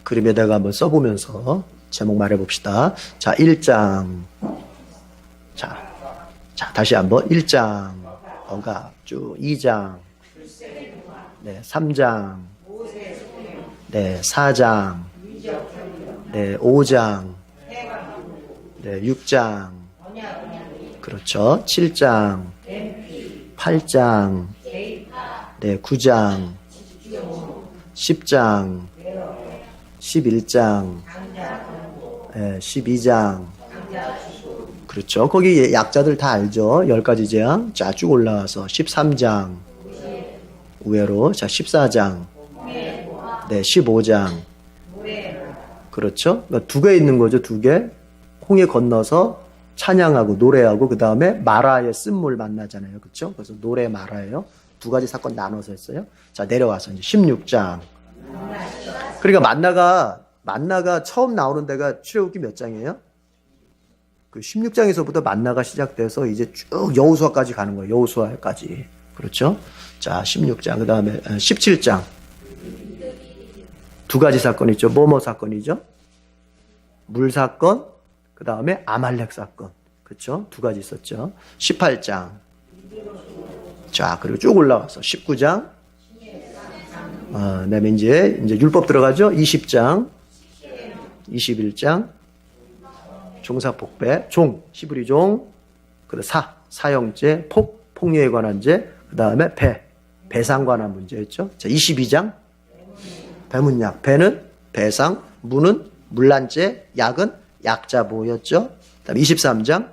그림에다가 한번 써보면서 제목 말해봅시다. 자, 1장. 자, 다시 한번 1장. 억압 쭉 2장. 네, 3장. 네, 4장. 네, 5장. 네, 6장. 그렇죠. 7장. 8장. 네, 9장. 10장. 11장. 네, 12장. 그렇죠. 거기 약자들 다 알죠. 10가지 재앙. 자, 쭉 올라와서 13장. 우회로. 자, 14장. 네, 15장. 그렇죠. 그러니까 두 개 있는 거죠. 두 개. 홍해 건너서 찬양하고 노래하고 그 다음에 마라의 쓴물 만나잖아요. 그렇죠. 그래서 노래 마라예요. 두 가지 사건 나눠서 했어요. 자, 내려와서 이제 16장. 그러니까 만나가 처음 나오는 데가 출애굽기 몇 장이에요? 그 16장에서부터 만나가 시작돼서 이제 쭉 여호수아까지 가는 거예요. 여호수아까지. 그렇죠? 자, 16장. 그다음에 17장. 두 가지 사건 있죠. 뭐뭐 사건이죠? 물 사건, 그다음에 아말렉 사건. 그렇죠? 두 가지 있었죠. 18장. 자, 그리고 쭉 올라와서 19장. 그다음에 이제 율법 들어가죠. 20장. 21장. 종사폭배, 종, 히브리 종, 그다음 사형제, 폭력에 관한 죄, 그 다음에 배상 관한 문제였죠. 자, 22장, 배문약, 배는 배상, 문은 문란죄, 약은 약자보였죠. 그 다음에 23장,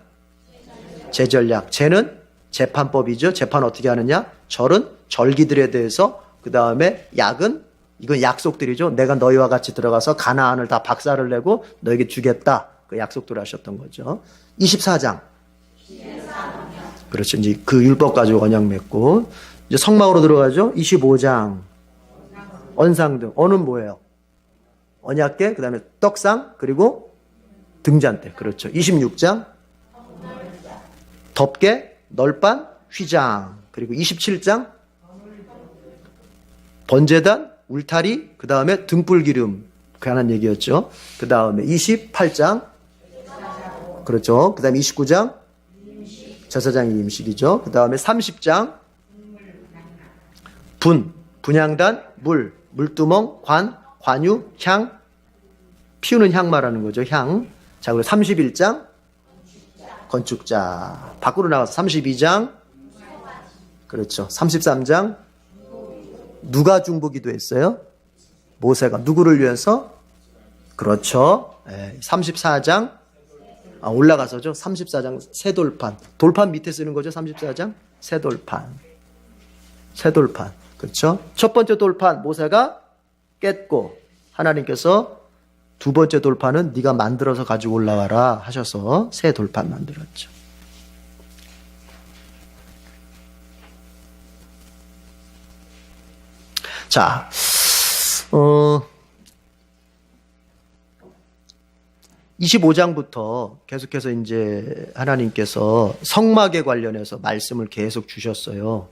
제절약, 제는 재판법이죠. 재판 어떻게 하느냐? 절은 절기들에 대해서, 그 다음에 약은 이건 약속들이죠. 내가 너희와 같이 들어가서 가나안을 다 박살을 내고 너에게 주겠다. 그 약속들을 하셨던 거죠. 24장. 그렇죠. 이제 그 율법 가지고 언약 맺고, 이제 성막으로 들어가죠. 25장. 언상 등. 언은 뭐예요? 언약궤, 그 다음에 떡상, 그리고 등잔대. 그렇죠. 26장. 덮개, 널반, 휘장. 그리고 27장. 번제단, 울타리, 그 다음에 등불기름. 그하는 얘기였죠. 그 다음에 28장. 그렇죠. 그 다음에 29장. 제사장의 임식이죠. 그 다음에 30장. 분향단, 물두멍, 관유, 향. 피우는 향 말하는 거죠. 향. 자, 그리고 31장. 건축자. 밖으로 나가서 32장. 그렇죠. 33장. 누가 중보기도 했어요? 모세가 누구를 위해서? 그렇죠. 34장. 올라가서죠. 34장 새돌판. 돌판 밑에 쓰는 거죠. 34장 새돌판. 그렇죠. 첫 번째 돌판 모세가 깼고, 하나님께서 두 번째 돌판은 네가 만들어서 가지고 올라와라 하셔서 새 돌판 만들었죠. 자, 25장부터 계속해서 이제 하나님께서 성막에 관련해서 말씀을 계속 주셨어요.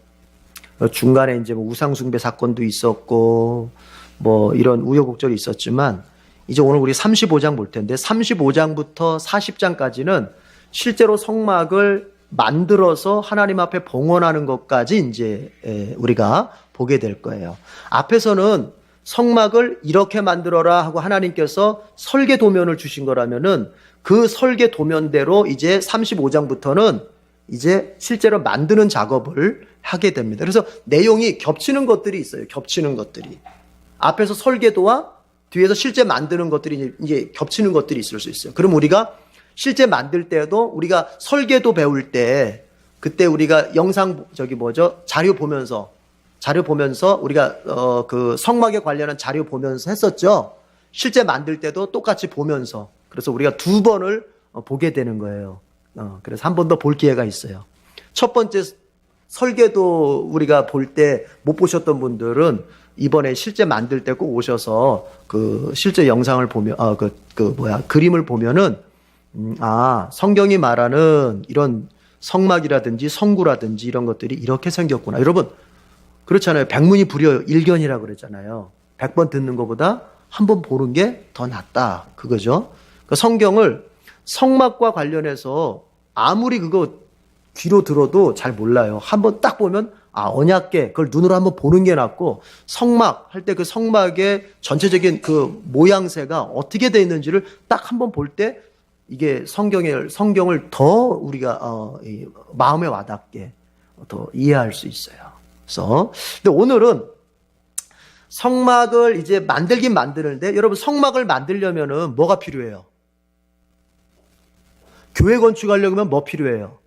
중간에 이제 뭐 우상숭배 사건도 있었고, 뭐 이런 우여곡절이 있었지만, 이제 오늘 우리 35장 볼 텐데, 35장부터 40장까지는 실제로 성막을 만들어서 하나님 앞에 봉헌하는 것까지 이제 우리가 보게 될 거예요. 앞에서는 성막을 이렇게 만들어라 하고 하나님께서 설계 도면을 주신 거라면은 그 설계 도면대로 이제 35장부터는 이제 실제로 만드는 작업을 하게 됩니다. 그래서 내용이 겹치는 것들이 있어요. 겹치는 것들이. 앞에서 설계도와 뒤에서 실제 만드는 것들이 이제 겹치는 것들이 있을 수 있어요. 그럼 우리가 실제 만들 때도 우리가 설계도 배울 때 그때 우리가 영상 자료 보면서 우리가 그 성막에 관련한 자료 보면서 했었죠. 실제 만들 때도 똑같이 보면서, 그래서 우리가 두 번을 보게 되는 거예요. 그래서 한 번 더 볼 기회가 있어요. 첫 번째 설계도 우리가 볼 때 못 보셨던 분들은 이번에 실제 만들 때 꼭 오셔서 그 실제 영상을 보면 그림을 보면은 성경이 말하는 이런 성막이라든지 성구라든지 이런 것들이 이렇게 생겼구나. 여러분 그렇잖아요. 백문이 불여 일견이라고 그랬잖아요. 100번 듣는 것보다 한번 보는 게 더 낫다. 그거죠. 그 성경을 성막과 관련해서 아무리 그거 귀로 들어도 잘 몰라요. 한번 딱 보면 언약궤 그걸 눈으로 한번 보는 게 낫고 성막 할 때 그 성막의 전체적인 그 모양새가 어떻게 돼 있는지를 딱 한번 볼 때 이게 성경을 더 우리가 마음에 와닿게 더 이해할 수 있어요. 그래서 근데 오늘은 성막을 이제 만들긴 만드는데 여러분 성막을 만들려면은 뭐가 필요해요? 교회 건축하려면 뭐 필요해요?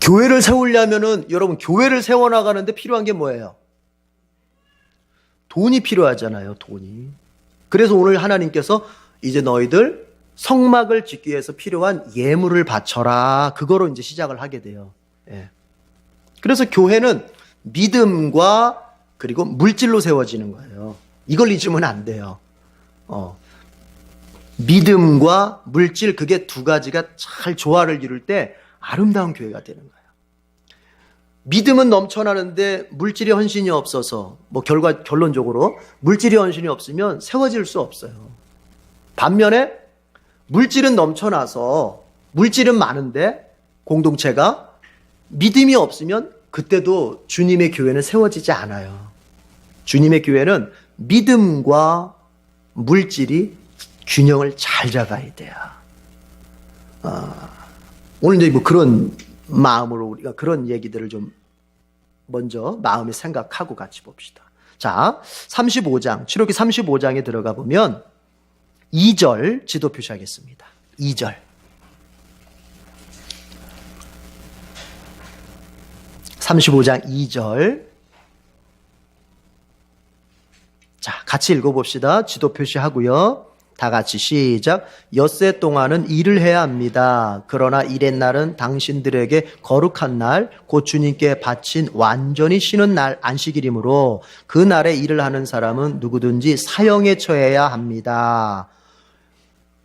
교회를 세우려면은 여러분 교회를 세워나가는데 필요한 게 뭐예요? 돈이 필요하잖아요. 돈이. 그래서 오늘 하나님께서 이제 너희들 성막을 짓기 위해서 필요한 예물을 바쳐라. 그거로 이제 시작을 하게 돼요. 예. 그래서 교회는 믿음과 그리고 물질로 세워지는 거예요. 이걸 잊으면 안 돼요. 믿음과 물질 그게 두 가지가 잘 조화를 이룰 때 아름다운 교회가 되는 거예요. 믿음은 넘쳐나는데 물질이 헌신이 없어서 결론적으로 물질이 헌신이 없으면 세워질 수 없어요. 반면에 물질은 넘쳐나서 물질은 많은데 공동체가 믿음이 없으면 그때도 주님의 교회는 세워지지 않아요. 주님의 교회는 믿음과 물질이 균형을 잘 잡아야 돼요. 오늘 이제 그런 마음으로 우리가 그런 얘기들을 좀 먼저 마음에 생각하고 같이 봅시다. 자, 35장, 출애굽기 35장에 들어가 보면 2절 지도 표시하겠습니다. 2절. 35장 2절. 자, 같이 읽어봅시다. 지도 표시하고요. 다 같이 시작. 엿새 동안은 일을 해야 합니다. 그러나 일의 날은 당신들에게 거룩한 날, 곧 주님께 바친 완전히 쉬는 날 안식일이므로 그 날에 일을 하는 사람은 누구든지 사형에 처해야 합니다.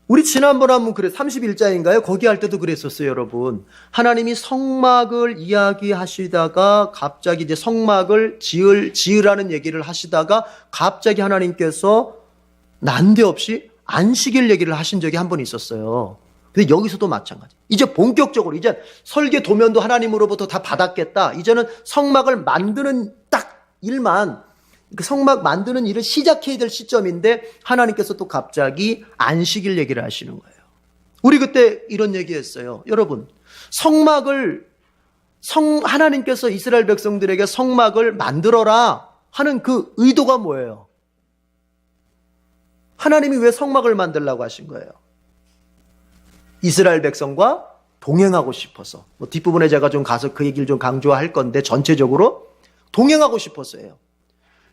우리 지난번에 한번 31장인가요? 거기 할 때도 그랬었어요, 여러분. 하나님이 성막을 이야기하시다가 갑자기 이제 성막을 지으라는 얘기를 하시다가 갑자기 하나님께서 난데없이 안식일 얘기를 하신 적이 한 번 있었어요. 근데 여기서도 마찬가지. 이제 본격적으로 이제 설계 도면도 하나님으로부터 다 받았겠다. 이제는 성막을 만드는 딱 일만 그 성막 만드는 일을 시작해야 될 시점인데 하나님께서 또 갑자기 안식일 얘기를 하시는 거예요. 우리 그때 이런 얘기했어요. 여러분, 하나님께서 이스라엘 백성들에게 성막을 만들어라 하는 그 의도가 뭐예요? 하나님이 왜 성막을 만들라고 하신 거예요? 이스라엘 백성과 동행하고 싶어서. 뒷부분에 제가 좀 가서 그 얘기를 좀 강조할 건데 전체적으로 동행하고 싶어서예요.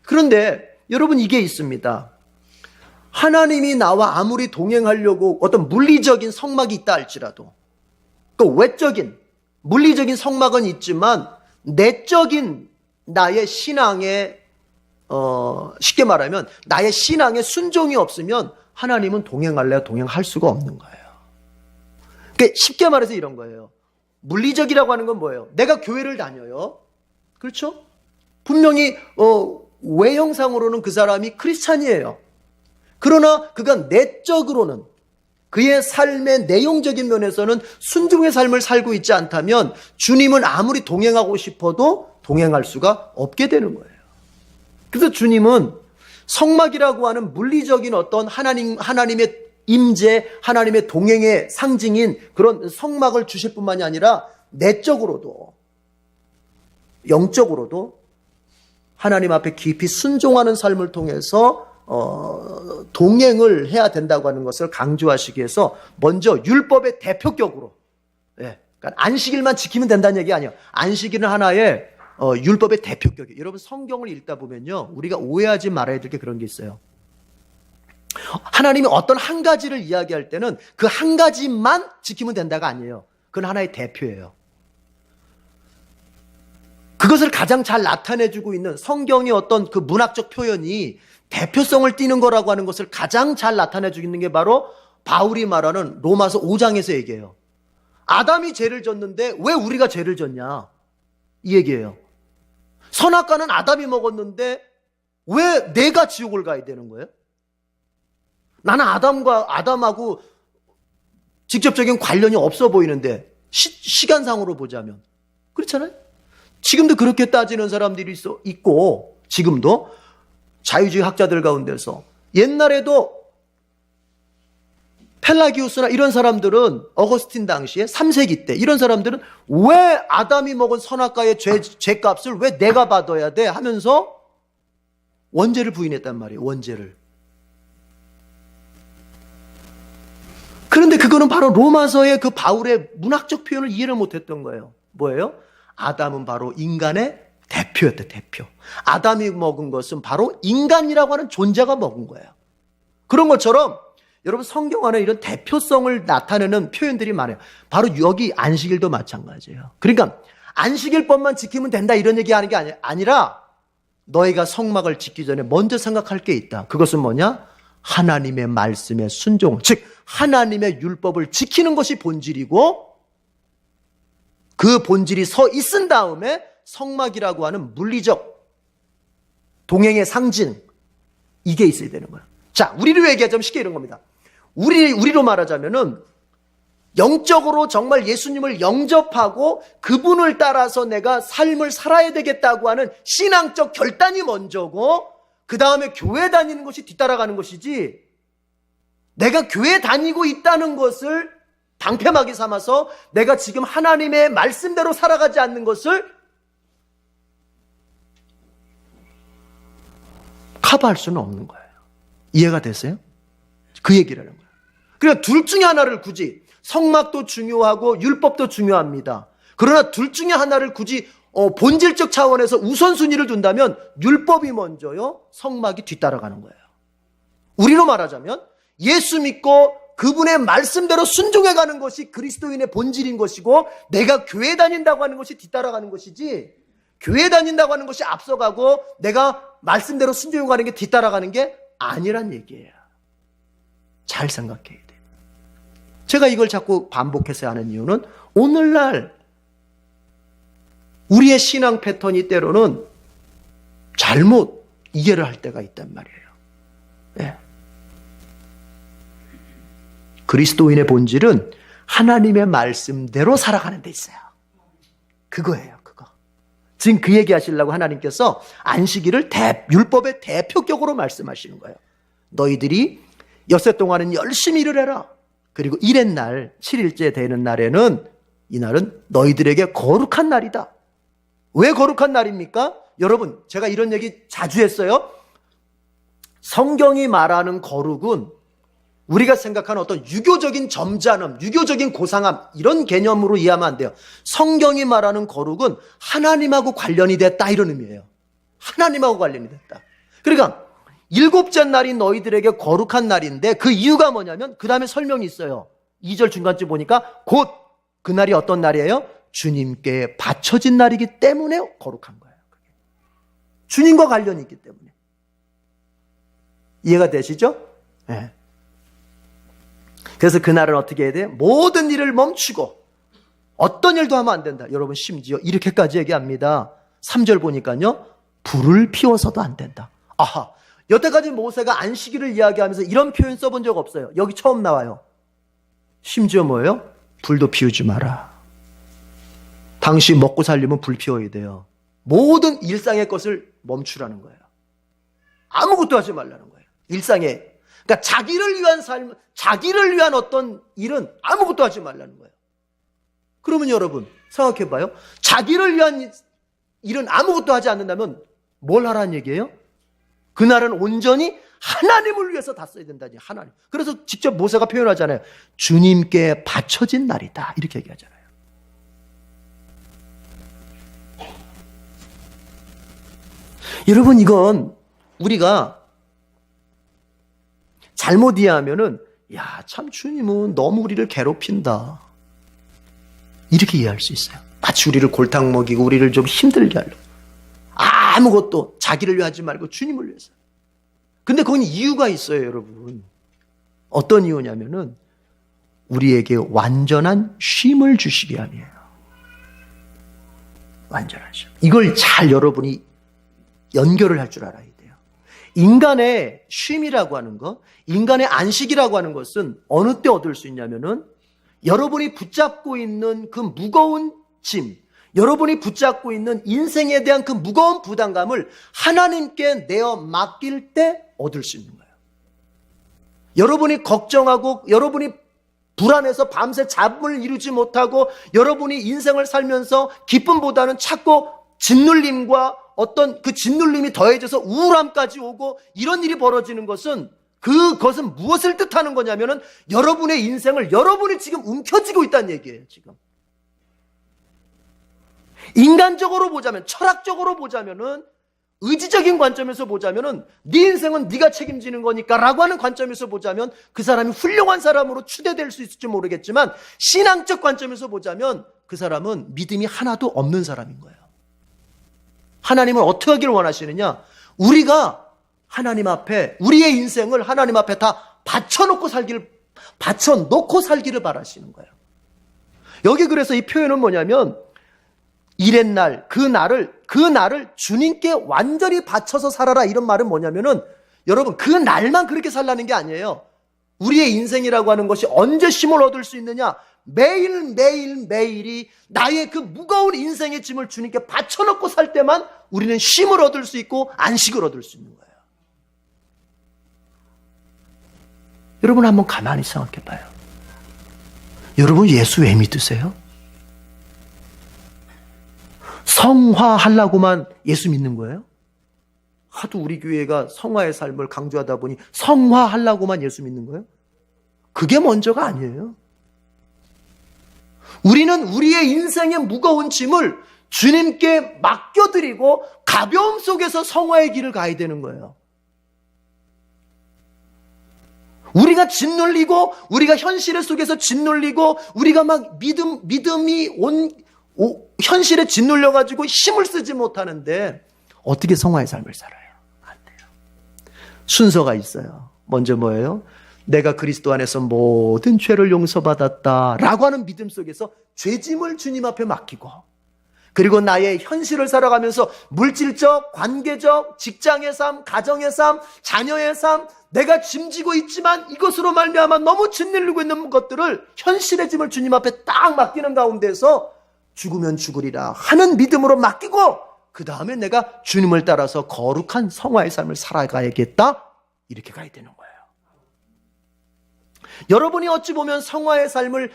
그런데 여러분 이게 있습니다. 하나님이 나와 아무리 동행하려고 어떤 물리적인 성막이 있다 할지라도 그 외적인 물리적인 성막은 있지만 내적인 나의 신앙에 쉽게 말하면 나의 신앙에 순종이 없으면 하나님은 동행할 수가 없는 거예요. 그러니까 쉽게 말해서 이런 거예요. 물리적이라고 하는 건 뭐예요? 내가 교회를 다녀요. 그렇죠? 분명히 외형상으로는 그 사람이 크리스찬이에요. 그러나 그가 내적으로는 그의 삶의 내용적인 면에서는 순종의 삶을 살고 있지 않다면 주님은 아무리 동행하고 싶어도 동행할 수가 없게 되는 거예요. 그래서 주님은 성막이라고 하는 물리적인 어떤 하나님의 임재, 하나님의 동행의 상징인 그런 성막을 주실 뿐만이 아니라 내적으로도 영적으로도 하나님 앞에 깊이 순종하는 삶을 통해서 동행을 해야 된다고 하는 것을 강조하시기 위해서 먼저 율법의 대표격으로, 그러니까 안식일만 지키면 된다는 얘기 아니에요. 안식일은 하나의 율법의 대표격이에요. 여러분 성경을 읽다 보면요, 우리가 오해하지 말아야 될 게 그런 게 있어요. 하나님이 어떤 한 가지를 이야기할 때는 그 한 가지만 지키면 된다가 아니에요. 그건 하나의 대표예요. 그것을 가장 잘 나타내주고 있는 성경의 어떤 그 문학적 표현이 대표성을 띠는 거라고 하는 것을 가장 잘 나타내주고 있는 게 바로 바울이 말하는 로마서 5장에서 얘기해요. 아담이 죄를 졌는데 왜 우리가 죄를 졌냐? 이 얘기예요. 선악과는 아담이 먹었는데 왜 내가 지옥을 가야 되는 거예요? 나는 아담하고 직접적인 관련이 없어 보이는데 시간상으로 보자면 그렇잖아요. 지금도 그렇게 따지는 사람들이 있고 지금도 자유주의 학자들 가운데서 옛날에도 펠라기우스나 이런 사람들은 어거스틴 당시에 3세기 때 이런 사람들은 왜 아담이 먹은 선악과의 죄값을 왜 내가 받아야 돼 하면서 원죄를 부인했단 말이에요. 원죄를. 그런데 그거는 바로 로마서의 그 바울의 문학적 표현을 이해를 못했던 거예요. 뭐예요? 아담은 바로 인간의 대표였대, 대표. 아담이 먹은 것은 바로 인간이라고 하는 존재가 먹은 거예요. 그런 것처럼 여러분 성경 안에 이런 대표성을 나타내는 표현들이 많아요. 바로 여기 안식일도 마찬가지예요. 그러니까 안식일법만 지키면 된다 이런 얘기하는 게 아니라 너희가 성막을 짓기 전에 먼저 생각할 게 있다. 그것은 뭐냐? 하나님의 말씀에 순종, 즉 하나님의 율법을 지키는 것이 본질이고 그 본질이 서 있은 다음에 성막이라고 하는 물리적 동행의 상징 이게 있어야 되는 거예요. 자, 우리로 얘기하자면 쉽게 이런 겁니다. 우리로 말하자면은 영적으로 정말 예수님을 영접하고 그분을 따라서 내가 삶을 살아야 되겠다고 하는 신앙적 결단이 먼저고 그 다음에 교회 다니는 것이 뒤따라가는 것이지 내가 교회 다니고 있다는 것을 방패막이 삼아서 내가 지금 하나님의 말씀대로 살아가지 않는 것을 커버할 수는 없는 거예요. 이해가 되세요? 그 얘기를 하는 거예요. 그러니까 둘 중에 하나를 굳이 성막도 중요하고 율법도 중요합니다. 그러나 둘 중에 하나를 굳이 본질적 차원에서 우선순위를 둔다면 율법이 먼저요, 성막이 뒤따라가는 거예요. 우리로 말하자면 예수 믿고 그분의 말씀대로 순종해가는 것이 그리스도인의 본질인 것이고 내가 교회 다닌다고 하는 것이 뒤따라가는 것이지 교회 다닌다고 하는 것이 앞서가고 내가 말씀대로 순종해가는 게 뒤따라가는 게 아니란 얘기예요. 잘 생각해야 돼요. 제가 이걸 자꾸 반복해서 하는 이유는 오늘날 우리의 신앙 패턴이 때로는 잘못 이해를 할 때가 있단 말이에요. 네. 그리스도인의 본질은 하나님의 말씀대로 살아가는 데 있어요. 그거예요, 그거. 지금 그 얘기 하시려고 하나님께서 안식일을 율법의 대표격으로 말씀하시는 거예요. 너희들이 엿새 동안은 열심히 일을 해라. 그리고 일의 날, 7일째 되는 날에는 이 날은 너희들에게 거룩한 날이다. 왜 거룩한 날입니까? 여러분, 제가 이런 얘기 자주 했어요. 성경이 말하는 거룩은 우리가 생각하는 어떤 유교적인 점잖음, 유교적인 고상함 이런 개념으로 이해하면 안 돼요. 성경이 말하는 거룩은 하나님하고 관련이 됐다 이런 의미예요. 하나님하고 관련이 됐다. 그러니까 일곱째 날이 너희들에게 거룩한 날인데 그 이유가 뭐냐면 그 다음에 설명이 있어요. 2절 중간쯤 보니까 곧 그날이 어떤 날이에요? 주님께 바쳐진 날이기 때문에 거룩한 거예요. 주님과 관련이 있기 때문에. 이해가 되시죠? 네. 그래서 그날은 어떻게 해야 돼요? 모든 일을 멈추고 어떤 일도 하면 안 된다. 여러분 심지어 이렇게까지 얘기합니다. 3절 보니까요. 불을 피워서도 안 된다. 아하, 여태까지 모세가 안식일을 이야기하면서 이런 표현 써본 적 없어요. 여기 처음 나와요. 심지어 뭐예요? 불도 피우지 마라. 당신 먹고 살려면 불 피워야 돼요. 모든 일상의 것을 멈추라는 거예요. 아무것도 하지 말라는 거예요. 일상에. 그러니까 자기를 위한 삶, 자기를 위한 어떤 일은 아무것도 하지 말라는 거예요. 그러면 여러분 생각해 봐요. 자기를 위한 일은 아무것도 하지 않는다면 뭘 하라는 얘기예요? 그날은 온전히 하나님을 위해서 다 써야 된다니, 하나님. 그래서 직접 모세가 표현하잖아요. 주님께 바쳐진 날이다. 이렇게 얘기하잖아요. 여러분, 이건 우리가 잘못 이해하면은, 야, 참 주님은 너무 우리를 괴롭힌다. 이렇게 이해할 수 있어요. 마치 우리를 골탕 먹이고 우리를 좀 힘들게 하려고. 아무것도 자기를 위하지 말고 주님을 위해서. 근데 거기는 이유가 있어요, 여러분. 어떤 이유냐면은 우리에게 완전한 쉼을 주시기 위함이에요. 완전하셔. 이걸 잘 여러분이 연결을 할 줄 알아야 돼요. 인간의 쉼이라고 하는 것, 인간의 안식이라고 하는 것은 어느 때 얻을 수 있냐면은 여러분이 붙잡고 있는 그 무거운 짐, 여러분이 붙잡고 있는 인생에 대한 그 무거운 부담감을 하나님께 내어 맡길 때 얻을 수 있는 거예요. 여러분이 걱정하고 여러분이 불안해서 밤새 잠을 이루지 못하고 여러분이 인생을 살면서 기쁨보다는 자꾸 짓눌림과 어떤 그 짓눌림이 더해져서 우울함까지 오고 이런 일이 벌어지는 것은 그것은 무엇을 뜻하는 거냐면은 여러분의 인생을 여러분이 지금 움켜쥐고 있다는 얘기예요, 지금. 인간적으로 보자면, 철학적으로 보자면은, 의지적인 관점에서 보자면은 네 인생은 네가 책임지는 거니까 라고 하는 관점에서 보자면 그 사람이 훌륭한 사람으로 추대될 수 있을지 모르겠지만 신앙적 관점에서 보자면 그 사람은 믿음이 하나도 없는 사람인 거예요. 하나님은 어떻게 하기를 원하시느냐? 우리가 하나님 앞에 우리의 인생을 하나님 앞에 다 받쳐놓고 살기를 바라시는 거예요. 여기 그래서 이 표현은 뭐냐면 이렛날 그 날을 주님께 완전히 바쳐서 살아라 이런 말은 뭐냐면은 여러분 그 날만 그렇게 살라는 게 아니에요. 우리의 인생이라고 하는 것이 언제 쉼을 얻을 수 있느냐? 매일이 나의 그 무거운 인생의 짐을 주님께 바쳐놓고 살 때만 우리는 쉼을 얻을 수 있고 안식을 얻을 수 있는 거예요. 여러분 한번 가만히 생각해 봐요. 여러분 예수 왜 믿으세요? 성화하려고만 예수 믿는 거예요? 하도 우리 교회가 성화의 삶을 강조하다 보니 성화하려고만 예수 믿는 거예요? 그게 먼저가 아니에요. 우리는 우리의 인생의 무거운 짐을 주님께 맡겨드리고 가벼움 속에서 성화의 길을 가야 되는 거예요. 우리가 짓눌리고 우리가 현실 속에서 짓눌리고 우리가 막 믿음이 현실에 짓눌려가지고 힘을 쓰지 못하는데 어떻게 성화의 삶을 살아요? 안 돼요. 순서가 있어요. 먼저 뭐예요? 내가 그리스도 안에서 모든 죄를 용서받았다 라고 하는 믿음 속에서 죄짐을 주님 앞에 맡기고 그리고 나의 현실을 살아가면서 물질적, 관계적, 직장의 삶, 가정의 삶, 자녀의 삶 내가 짐지고 있지만 이것으로 말미암아 너무 짓눌리고 있는 것들을 현실의 짐을 주님 앞에 딱 맡기는 가운데서 죽으면 죽으리라 하는 믿음으로 맡기고 그 다음에 내가 주님을 따라서 거룩한 성화의 삶을 살아가야겠다 이렇게 가야 되는 거예요. 여러분이 어찌 보면 성화의 삶을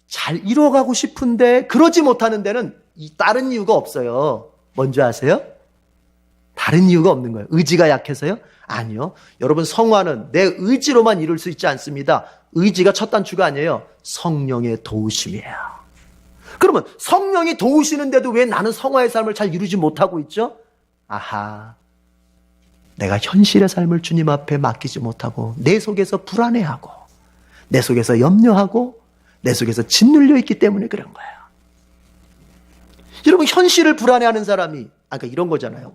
잘 이뤄가고 싶은데 그러지 못하는 데는 다른 이유가 없어요. 뭔지 아세요? 다른 이유가 없는 거예요. 의지가 약해서요? 아니요. 여러분 성화는 내 의지로만 이룰 수 있지 않습니다. 의지가 첫 단추가 아니에요. 성령의 도우심이에요. 그러면 성령이 도우시는데도 왜 나는 성화의 삶을 잘 이루지 못하고 있죠? 아하, 내가 현실의 삶을 주님 앞에 맡기지 못하고 내 속에서 불안해하고 내 속에서 염려하고 내 속에서 짓눌려 있기 때문에 그런 거예요. 여러분 현실을 불안해하는 사람이 그러니까 이런 거잖아요.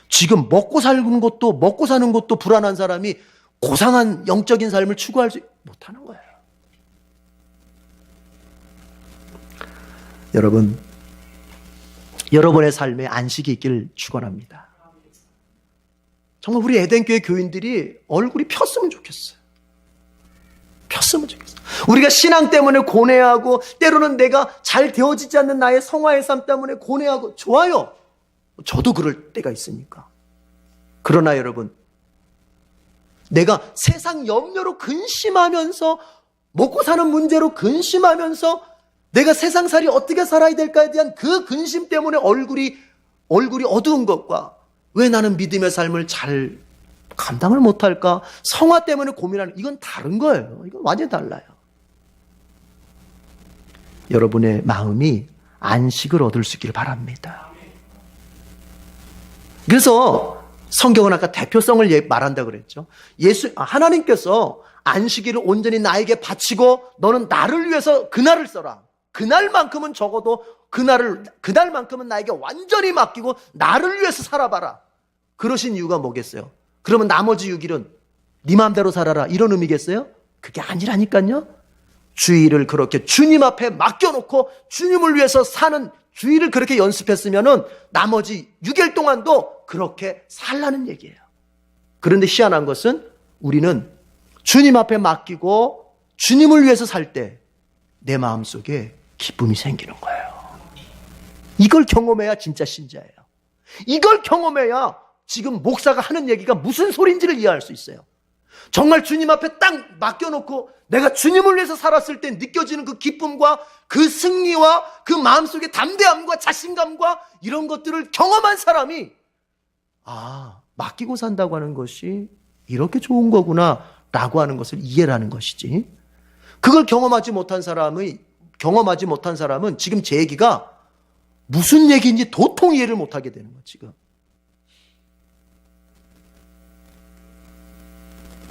지금 먹고 사는 것도 불안한 사람이 고상한 영적인 삶을 추구하지 못하는 거예요. 여러분, 여러분의 삶에 안식이 있기를 축원합니다. 정말 우리 에덴교회 교인들이 얼굴이 폈으면 좋겠어요. 폈으면 좋겠어요. 우리가 신앙 때문에 고뇌하고 때로는 내가 잘 되어지지 않는 나의 성화의 삶 때문에 고뇌하고 좋아요. 저도 그럴 때가 있으니까. 그러나 여러분, 내가 세상 염려로 근심하면서 먹고 사는 문제로 근심하면서 내가 세상살이 어떻게 살아야 될까에 대한 그 근심 때문에 얼굴이 어두운 것과 왜 나는 믿음의 삶을 잘 감당을 못할까? 성화 때문에 고민하는 이건 다른 거예요. 이건 완전히 달라요. 여러분의 마음이 안식을 얻을 수 있기를 바랍니다. 그래서 성경은 아까 대표성을 말한다 그랬죠. 하나님께서 안식일을 온전히 나에게 바치고 너는 나를 위해서 그날을 써라. 그날만큼은 적어도 그날만큼은 나에게 완전히 맡기고 나를 위해서 살아봐라. 그러신 이유가 뭐겠어요? 그러면 나머지 6일은 네 마음대로 살아라 이런 의미겠어요? 그게 아니라니까요. 주일을 그렇게 주님 앞에 맡겨놓고 주님을 위해서 사는 주일을 그렇게 연습했으면은 나머지 6일 동안도 그렇게 살라는 얘기예요. 그런데 희한한 것은 우리는 주님 앞에 맡기고 주님을 위해서 살 때 내 마음속에 기쁨이 생기는 거예요. 이걸 경험해야 진짜 신자예요. 이걸 경험해야 지금 목사가 하는 얘기가 무슨 소리인지를 이해할 수 있어요. 정말 주님 앞에 딱 맡겨놓고 내가 주님을 위해서 살았을 때 느껴지는 그 기쁨과 그 승리와 그 마음속의 담대함과 자신감과 이런 것들을 경험한 사람이 맡기고 산다고 하는 것이 이렇게 좋은 거구나 라고 하는 것을 이해를 하는 것이지. 그걸 경험하지 못한 사람은 지금 제 얘기가 무슨 얘기인지 도통 이해를 못하게 되는 거예요. 지금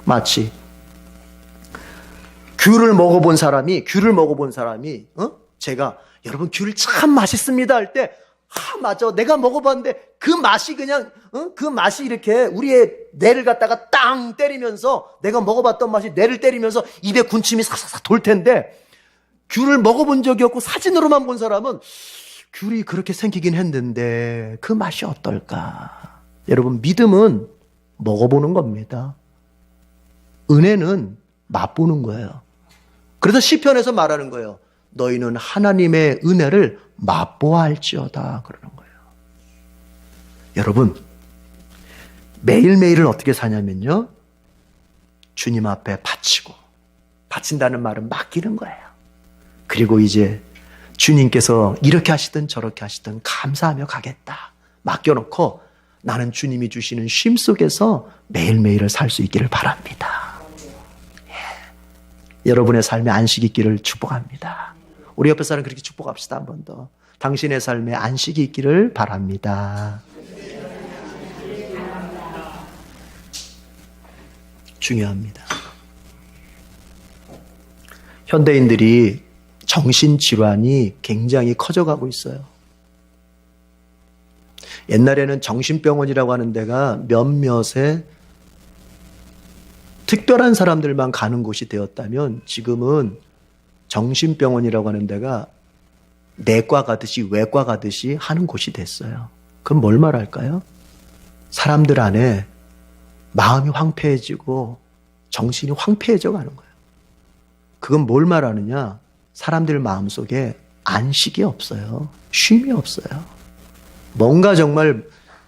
마치 귤을 먹어본 사람이 제가 여러분 귤 참 맛있습니다 할 때 맞아 내가 먹어봤는데 그 맛이 그냥 그 맛이 이렇게 우리의 뇌를 갖다가 땅 때리면서 내가 먹어봤던 맛이 뇌를 때리면서 입에 군침이 사사사 돌 텐데 귤을 먹어본 적이 없고 사진으로만 본 사람은 귤이 그렇게 생기긴 했는데 그 맛이 어떨까? 여러분 믿음은 먹어보는 겁니다. 은혜는 맛보는 거예요. 그래서 시편에서 말하는 거예요. 너희는 하나님의 은혜를 맛보아할지어다 그러는 거예요. 여러분 매일매일을 어떻게 사냐면요. 주님 앞에 바친다는 말은 맡기는 거예요. 그리고 이제 주님께서 이렇게 하시든 저렇게 하시든 감사하며 가겠다. 맡겨놓고 나는 주님이 주시는 쉼 속에서 매일매일을 살 수 있기를 바랍니다. 여러분의 삶에 안식이 있기를 축복합니다. 우리 옆에 사람 그렇게 축복합시다. 한 번 더. 당신의 삶에 안식이 있기를 바랍니다. 중요합니다. 현대인들이 정신질환이 굉장히 커져가고 있어요. 옛날에는 정신병원이라고 하는 데가 몇몇의 특별한 사람들만 가는 곳이 되었다면 지금은 정신병원이라고 하는 데가 내과 가듯이 외과 가듯이 하는 곳이 됐어요. 그럼 뭘 말할까요? 사람들 안에 마음이 황폐해지고 정신이 황폐해져 가는 거예요. 그건 뭘 말하느냐? 사람들 마음속에 안식이 없어요. 쉼이 없어요. 뭔가 정말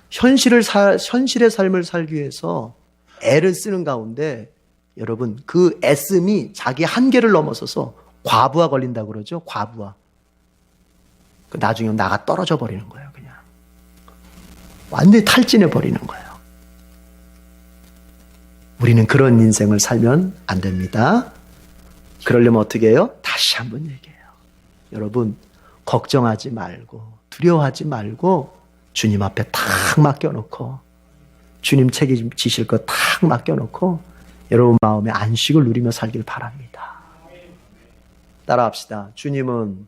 현실의 삶을 살기 위해서 애를 쓰는 가운데 여러분 그 애씀이 자기 한계를 넘어서서 과부하 걸린다고 그러죠. 과부하. 나중에 나가 떨어져 버리는 거예요. 그냥 완전히 탈진해 버리는 거예요. 우리는 그런 인생을 살면 안 됩니다. 그러려면 어떻게 해요? 다시 한번 얘기해요. 여러분 걱정하지 말고 두려워하지 말고 주님 앞에 탁 맡겨놓고 주님 책임지실 거 탁 맡겨놓고 여러분 마음에 안식을 누리며 살길 바랍니다. 따라합시다. 주님은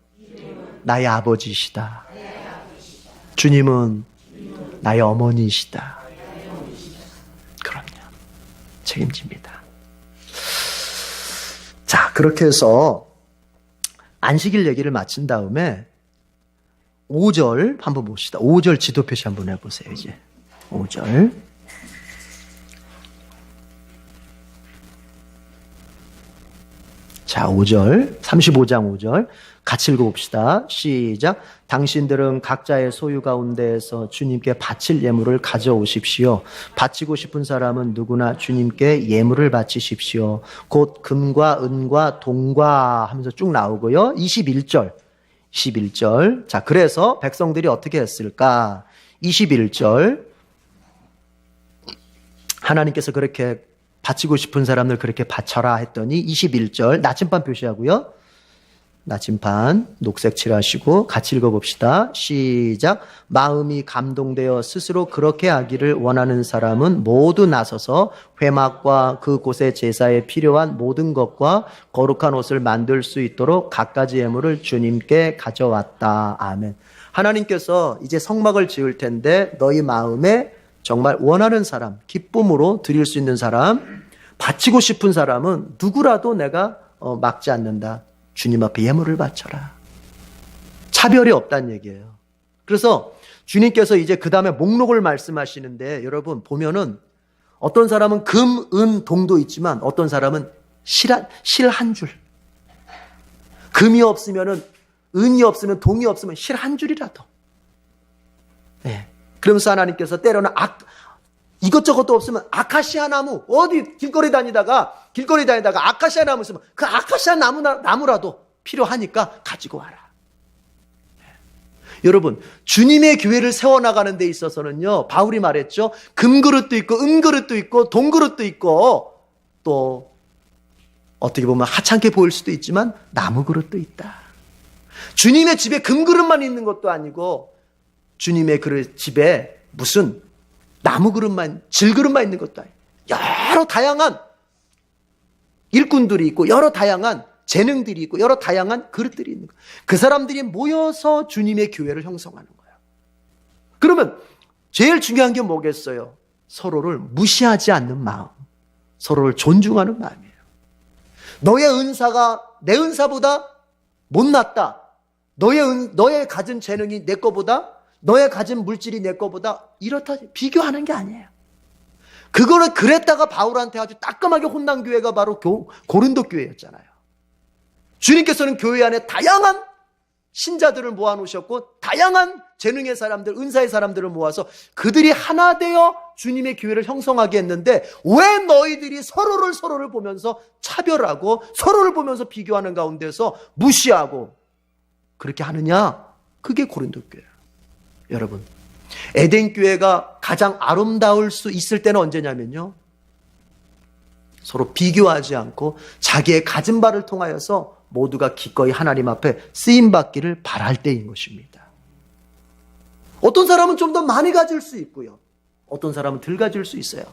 나의 아버지이시다. 주님은 나의 어머니이시다. 그럼요. 책임집니다. 자, 그렇게 해서 안식일 얘기를 마친 다음에 5절 한번 봅시다. 5절 지도표시 한번 해보세요. 이제 5절. 자, 5절, 35장 5절 같이 읽어봅시다. 시작. 당신들은 각자의 소유 가운데에서 주님께 바칠 예물을 가져오십시오. 바치고 싶은 사람은 누구나 주님께 예물을 바치십시오. 곧 금과 은과 동과 하면서 쭉 나오고요. 21절. 자, 그래서 백성들이 어떻게 했을까? 21절. 하나님께서 그렇게 바치고 싶은 사람들 그렇게 바쳐라 했더니 21절 나침반 표시하고요. 나침반 녹색 칠하시고 같이 읽어봅시다. 시작. 마음이 감동되어 스스로 그렇게 하기를 원하는 사람은 모두 나서서 회막과 그곳의 제사에 필요한 모든 것과 거룩한 옷을 만들 수 있도록 갖가지 예물을 주님께 가져왔다. 아멘. 하나님께서 이제 성막을 지을 텐데 너희 마음에 정말 원하는 사람, 기쁨으로 드릴 수 있는 사람, 바치고 싶은 사람은 누구라도 내가 막지 않는다. 주님 앞에 예물을 바쳐라. 차별이 없다는 얘기예요. 그래서 주님께서 이제 그 다음에 목록을 말씀하시는데 여러분 보면은 어떤 사람은 금, 은, 동도 있지만 어떤 사람은 실 한 줄. 금이 없으면은 은이 없으면 동이 없으면 실 한 줄이라도. 네. 그러면서 하나님께서 때로는 이것저것도 없으면 아카시아 나무, 어디 길거리 다니다가 아카시아 나무 있으면 그 아카시아 나무라도 필요하니까 가지고 와라. 여러분, 주님의 교회를 세워나가는 데 있어서는요, 바울이 말했죠. 금그릇도 있고, 은그릇도 있고, 동그릇도 있고, 또, 어떻게 보면 하찮게 보일 수도 있지만, 나무그릇도 있다. 주님의 집에 금그릇만 있는 것도 아니고, 주님의 집에 무슨 나무그릇만, 질그릇만 있는 것도 아니고, 여러 다양한 일꾼들이 있고, 여러 다양한 재능들이 있고 여러 다양한 그릇들이 있는 거예요. 그 사람들이 모여서 주님의 교회를 형성하는 거예요. 그러면 제일 중요한 게 뭐겠어요? 서로를 무시하지 않는 마음, 서로를 존중하는 마음이에요. 너의 은사가 내 은사보다 못났다. 너의 가진 재능이 내 거보다, 너의 가진 물질이 내 거보다 이렇다 비교하는 게 아니에요. 그거를 그랬다가 바울한테 아주 따끔하게 혼난 교회가 바로 고린도 교회였잖아요. 주님께서는 교회 안에 다양한 신자들을 모아놓으셨고 다양한 재능의 사람들, 은사의 사람들을 모아서 그들이 하나 되어 주님의 교회를 형성하게 했는데 왜 너희들이 서로를 보면서 차별하고 서로를 보면서 비교하는 가운데서 무시하고 그렇게 하느냐? 그게 고린도 교회예요. 여러분, 에덴 교회가 가장 아름다울 수 있을 때는 언제냐면요, 서로 비교하지 않고 자기의 가진 바를 통하여서 모두가 기꺼이 하나님 앞에 쓰임받기를 바랄 때인 것입니다. 어떤 사람은 좀 더 많이 가질 수 있고요, 어떤 사람은 덜 가질 수 있어요.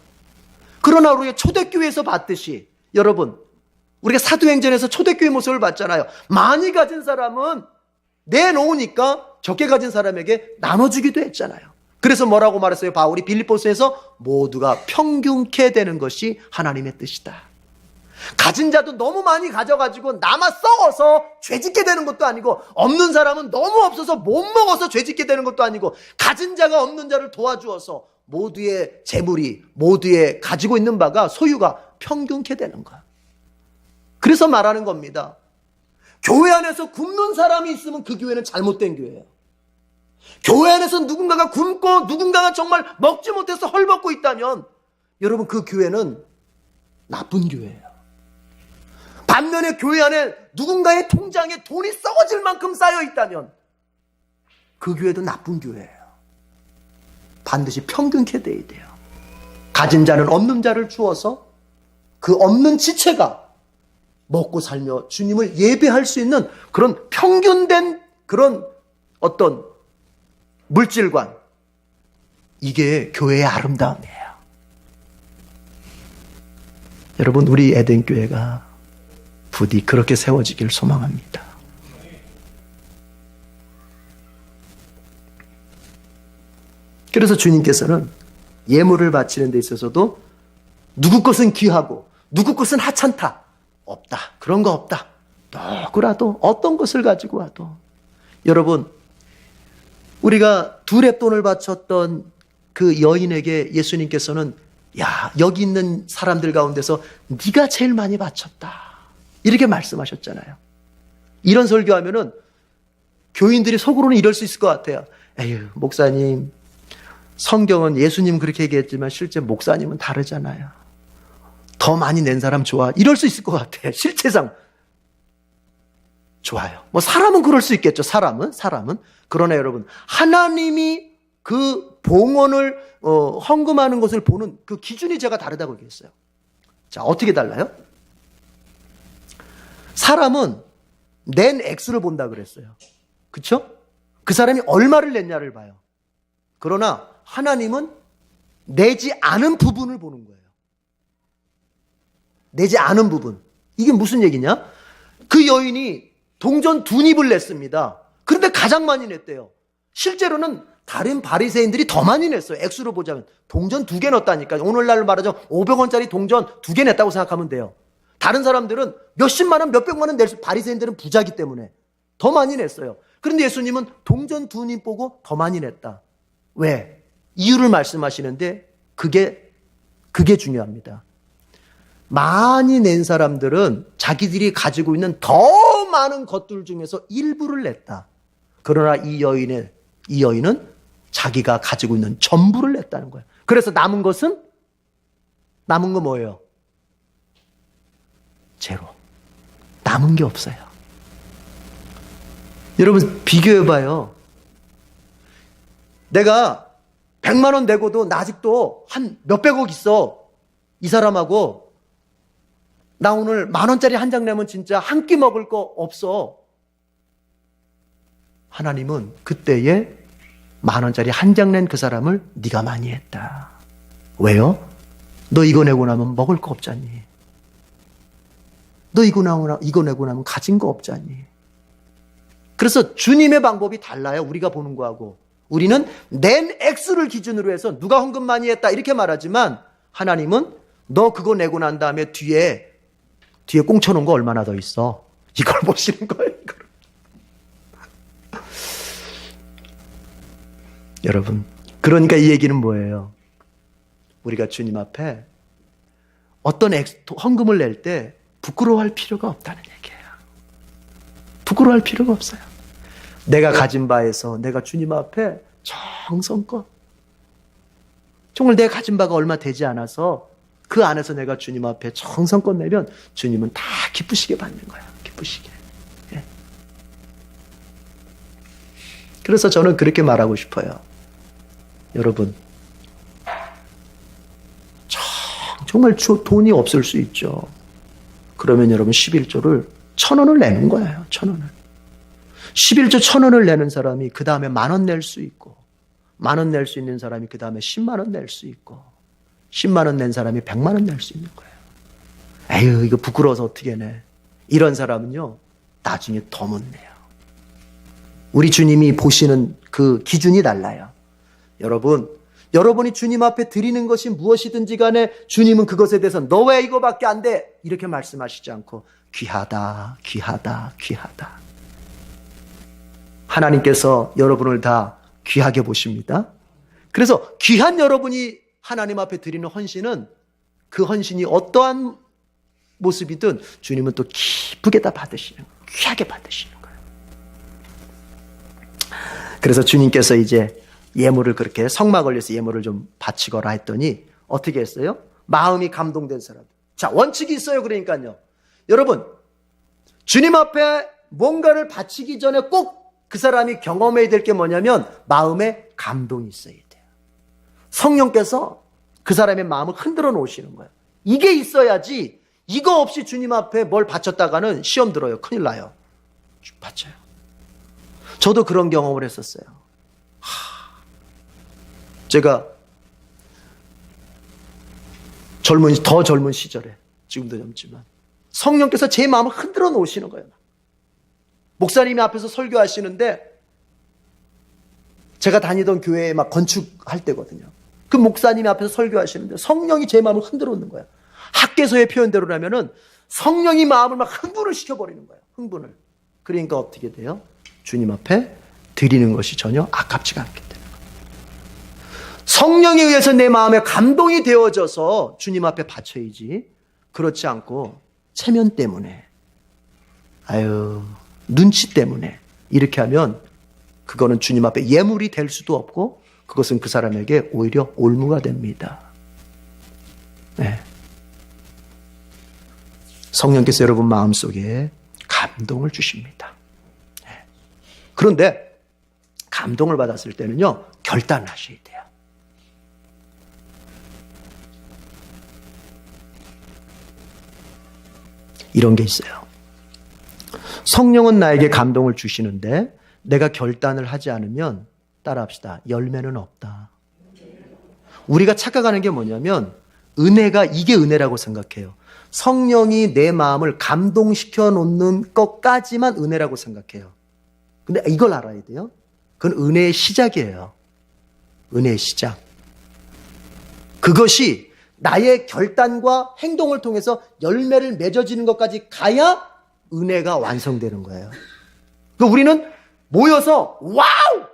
그러나 우리가 초대교회에서 봤듯이 여러분, 우리가 사도행전에서 초대교회 모습을 봤잖아요. 많이 가진 사람은 내놓으니까 적게 가진 사람에게 나눠주기도 했잖아요. 그래서 뭐라고 말했어요? 바울이 빌립보서에서 모두가 평균케 되는 것이 하나님의 뜻이다. 가진 자도 너무 많이 가져가지고 남아 썩어서 죄짓게 되는 것도 아니고, 없는 사람은 너무 없어서 못 먹어서 죄짓게 되는 것도 아니고, 가진 자가 없는 자를 도와주어서 모두의 재물이, 모두의 가지고 있는 바가, 소유가 평균케 되는 거야. 그래서 말하는 겁니다. 교회 안에서 굶는 사람이 있으면 그 교회는 잘못된 교회예요. 교회 안에서 누군가가 굶고 누군가가 정말 먹지 못해서 헐벗고 있다면 여러분, 그 교회는 나쁜 교회예요. 반면에 교회 안에 누군가의 통장에 돈이 썩어질 만큼 쌓여 있다면 그 교회도 나쁜 교회예요. 반드시 평균케 돼야 돼요. 가진 자는 없는 자를 주어서 그 없는 지체가 먹고 살며 주님을 예배할 수 있는 그런 평균된 그런 어떤 물질관, 이게 교회의 아름다움이에요. 여러분, 우리 에덴 교회가 부디 그렇게 세워지길 소망합니다. 그래서 주님께서는 예물을 바치는 데 있어서도 누구 것은 귀하고 누구 것은 하찮다, 없다, 그런 거 없다. 누구라도 어떤 것을 가지고 와도, 여러분, 우리가 두 렙돈을 바쳤던 그 여인에게 예수님께서는 야, 여기 있는 사람들 가운데서 네가 제일 많이 바쳤다, 이렇게 말씀하셨잖아요. 이런 설교하면은 교인들이 속으로는 이럴 수 있을 것 같아요. 에휴, 목사님, 성경은 예수님 그렇게 얘기했지만 실제 목사님은 다르잖아요. 더 많이 낸 사람 좋아, 이럴 수 있을 것 같아요. 실제상 좋아요. 뭐 사람은 그럴 수 있겠죠. 사람은. 그러나 여러분, 하나님이 그 봉헌을 헌금하는 것을 보는 그 기준이 제가 다르다고 얘기했어요. 자, 어떻게 달라요? 사람은 낸 액수를 본다 그랬어요. 그렇죠? 그 사람이 얼마를 냈냐를 봐요. 그러나 하나님은 내지 않은 부분을 보는 거예요. 내지 않은 부분. 이게 무슨 얘기냐? 그 여인이 동전 2닙을 냈습니다. 그런데 가장 많이 냈대요. 실제로는 다른 바리새인들이 더 많이 냈어요. 액수로 보자면 동전 2개 넣었다니까요. 오늘날 말하자면 500원짜리 동전 2개 냈다고 생각하면 돼요. 다른 사람들은 몇십만 원, 몇백만 원 낼 수, 바리새인들은 부자기 때문에 더 많이 냈어요. 그런데 예수님은 동전 두 입 보고 더 많이 냈다. 왜? 이유를 말씀하시는데 그게 중요합니다. 많이 낸 사람들은 자기들이 가지고 있는 더 많은 것들 중에서 일부를 냈다. 그러나 이 여인은 자기가 가지고 있는 전부를 냈다는 거예요. 그래서 남은 거 뭐예요? 제로. 남은 게 없어요. 여러분 비교해봐요. 내가 100만 원 내고도 나 아직도 한 몇백억 있어. 이 사람하고 나 오늘 10,000원짜리 한 장 내면 진짜 한 끼 먹을 거 없어. 하나님은 그때에 10,000원짜리 한 장 낸 그 사람을 네가 많이 했다. 왜요? 너 이거 내고 나면 먹을 거 없잖니. 너 이거 내고 나면 가진 거 없잖니. 그래서 주님의 방법이 달라요. 우리가 보는 거하고. 우리는 낸 액수를 기준으로 해서 누가 헌금 많이 했다 이렇게 말하지만 하나님은 너 그거 내고 난 다음에 뒤에 꽁쳐놓은 거 얼마나 더 있어. 이걸 보시는 거예요. 이걸. 여러분, 그러니까 이 얘기는 뭐예요? 우리가 주님 앞에 어떤 헌금을 낼 때 부끄러워할 필요가 없다는 얘기예요. 부끄러워할 필요가 없어요. 내가 가진 바에서 내가 주님 앞에 정성껏, 정말 내가 가진 바가 얼마 되지 않아서 그 안에서 내가 주님 앞에 정성껏 내면 주님은 다 기쁘시게 받는 거야. 기쁘시게. 예. 그래서 저는 그렇게 말하고 싶어요. 여러분, 정말 돈이 없을 수 있죠. 그러면 여러분 11조를 1,000원을 내는 거예요. 1,000원을. 11조 1,000원을 내는 사람이 그 다음에 10,000원 낼 수 있고, 10,000원 낼 수 있는 사람이 그 다음에 10만 원 낼 수 있고, 10만 원 낸 사람이 100만 원 낼 수 있는 거예요. 에휴, 이거 부끄러워서 어떻게 내. 이런 사람은요, 나중에 더 못 내요. 우리 주님이 보시는 그 기준이 달라요. 여러분이 주님 앞에 드리는 것이 무엇이든지 간에 주님은 그것에 대해서 너 왜 이거밖에 안 돼? 이렇게 말씀하시지 않고 귀하다, 귀하다, 귀하다. 하나님께서 여러분을 다 귀하게 보십니다. 그래서 귀한 여러분이 하나님 앞에 드리는 헌신은 그 헌신이 어떠한 모습이든 주님은 또 기쁘게 다 받으시는 거예요. 귀하게 받으시는 거예요. 그래서 주님께서 이제 예물을 그렇게 성막 올려서 예물을 좀 바치거라 했더니 어떻게 했어요? 마음이 감동된 사람. 자, 원칙이 있어요. 그러니까요. 여러분, 주님 앞에 뭔가를 바치기 전에 꼭 그 사람이 경험해야 될 게 뭐냐면 마음에 감동이 있어야 돼요. 성령께서 그 사람의 마음을 흔들어 놓으시는 거예요. 이게 있어야지 이거 없이 주님 앞에 뭘 바쳤다가는 시험 들어요. 큰일 나요. 바쳐요. 저도 그런 경험을 했었어요. 제가 더 젊은 시절에, 지금도 젊지만 성령께서 제 마음을 흔들어 놓으시는 거예요. 목사님이 앞에서 설교하시는데 제가 다니던 교회에 막 건축할 때거든요. 그 목사님이 앞에서 설교하시는데 성령이 제 마음을 흔들어 놓는 거예요. 학개서의 표현대로라면은 성령이 마음을 막 흥분을 시켜버리는 거예요. 흥분을. 그러니까 어떻게 돼요? 주님 앞에 드리는 것이 전혀 아깝지가 않기 때문에. 성령에 의해서 내 마음에 감동이 되어져서 주님 앞에 바쳐야지. 그렇지 않고 체면 때문에, 눈치 때문에 이렇게 하면 그거는 주님 앞에 예물이 될 수도 없고 그것은 그 사람에게 오히려 올무가 됩니다. 네. 성령께서 여러분 마음속에 감동을 주십니다. 네. 그런데 감동을 받았을 때는요, 결단을 하셔야 돼요. 이런 게 있어요. 성령은 나에게 감동을 주시는데 내가 결단을 하지 않으면, 따라합시다, 열매는 없다. 우리가 착각하는 게 뭐냐면 이게 은혜라고 생각해요. 성령이 내 마음을 감동시켜 놓는 것까지만 은혜라고 생각해요. 근데 이걸 알아야 돼요. 그건 은혜의 시작이에요. 은혜의 시작. 그것이 나의 결단과 행동을 통해서 열매를 맺어지는 것까지 가야 은혜가 완성되는 거예요. 그러니까 우리는 모여서 와우!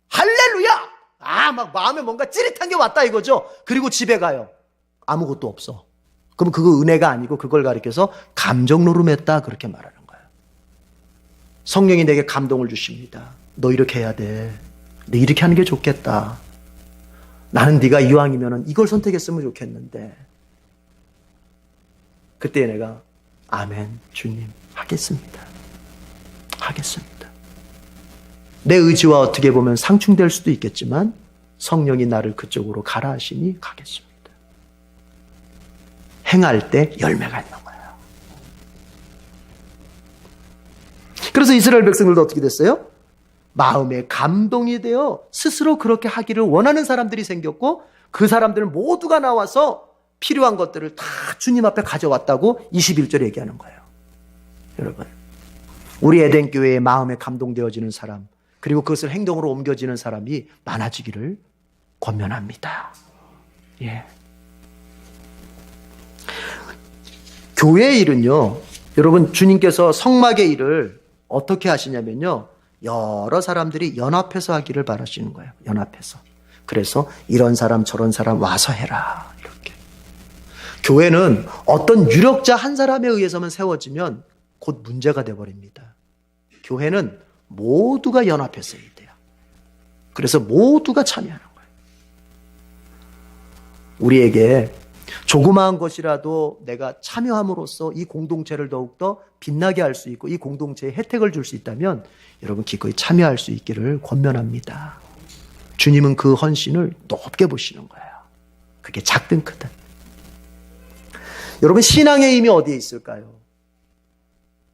할렐루야! 막 마음에 뭔가 찌릿한 게 왔다 이거죠. 그리고 집에 가요. 아무것도 없어. 그럼 그거 은혜가 아니고 그걸 가리켜서 감정 노름했다 그렇게 말하는 거예요. 성령이 내게 감동을 주십니다. 너 이렇게 해야 돼. 너 이렇게 하는 게 좋겠다. 나는 네가 이왕이면 이걸 선택했으면 좋겠는데. 그때 내가 아멘 주님 하겠습니다. 하겠습니다. 내 의지와 어떻게 보면 상충될 수도 있겠지만 성령이 나를 그쪽으로 가라 하시니 가겠습니다. 행할 때 열매가 있는 거예요. 그래서 이스라엘 백성들도 어떻게 됐어요? 마음에 감동이 되어 스스로 그렇게 하기를 원하는 사람들이 생겼고 그 사람들 모두가 나와서 필요한 것들을 다 주님 앞에 가져왔다고 21절에 얘기하는 거예요. 여러분, 우리 에덴 교회에 마음에 감동되어지는 사람 그리고 그것을 행동으로 옮겨지는 사람이 많아지기를 권면합니다. 예. 교회의 일은요, 여러분 주님께서 성막의 일을 어떻게 하시냐면요, 여러 사람들이 연합해서 하기를 바라시는 거예요. 연합해서. 그래서 이런 사람 저런 사람 와서 해라 이렇게. 교회는 어떤 유력자 한 사람에 의해서만 세워지면 곧 문제가 되어버립니다. 교회는 모두가 연합해서 해야 돼요. 그래서 모두가 참여하는 거예요. 우리에게 조그마한 것이라도 내가 참여함으로써 이 공동체를 더욱더 빛나게 할 수 있고 이 공동체에 혜택을 줄 수 있다면 여러분 기꺼이 참여할 수 있기를 권면합니다. 주님은 그 헌신을 높게 보시는 거예요. 그게 작든 크든. 여러분 신앙의 힘이 어디에 있을까요?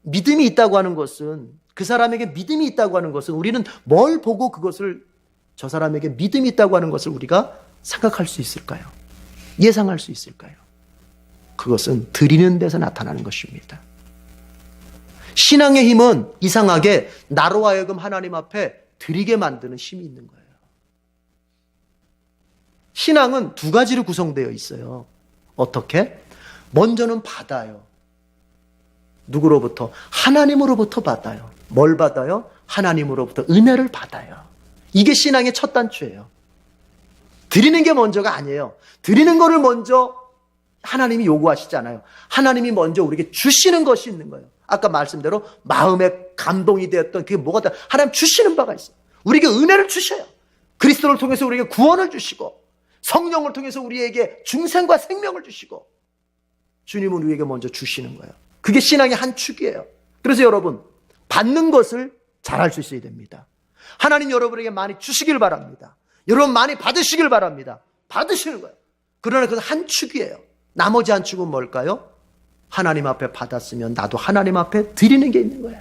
믿음이 있다고 하는 것은 그 사람에게 믿음이 있다고 하는 것은 우리는 뭘 보고 그것을 저 사람에게 믿음이 있다고 하는 것을 우리가 생각할 수 있을까요? 예상할 수 있을까요? 그것은 드리는 데서 나타나는 것입니다. 신앙의 힘은 이상하게 나로 하여금 하나님 앞에 드리게 만드는 힘이 있는 거예요. 신앙은 두 가지로 구성되어 있어요. 어떻게? 먼저는 받아요. 누구로부터? 하나님으로부터 받아요. 뭘 받아요? 하나님으로부터 은혜를 받아요. 이게 신앙의 첫 단추예요. 드리는 게 먼저가 아니에요. 드리는 거를 먼저 하나님이 요구하시잖아요. 하나님이 먼저 우리에게 주시는 것이 있는 거예요. 아까 말씀대로 마음에 감동이 되었던 그게 뭐가 돼? 하나님 주시는 바가 있어요. 우리에게 은혜를 주셔요. 그리스도를 통해서 우리에게 구원을 주시고 성령을 통해서 우리에게 중생과 생명을 주시고 주님은 우리에게 먼저 주시는 거예요. 그게 신앙의 한 축이에요. 그래서 여러분 받는 것을 잘할 수 있어야 됩니다. 하나님 여러분에게 많이 주시길 바랍니다. 여러분 많이 받으시길 바랍니다. 받으시는 거예요. 그러나 그것은 한 축이에요. 나머지 한 축은 뭘까요? 하나님 앞에 받았으면 나도 하나님 앞에 드리는 게 있는 거예요.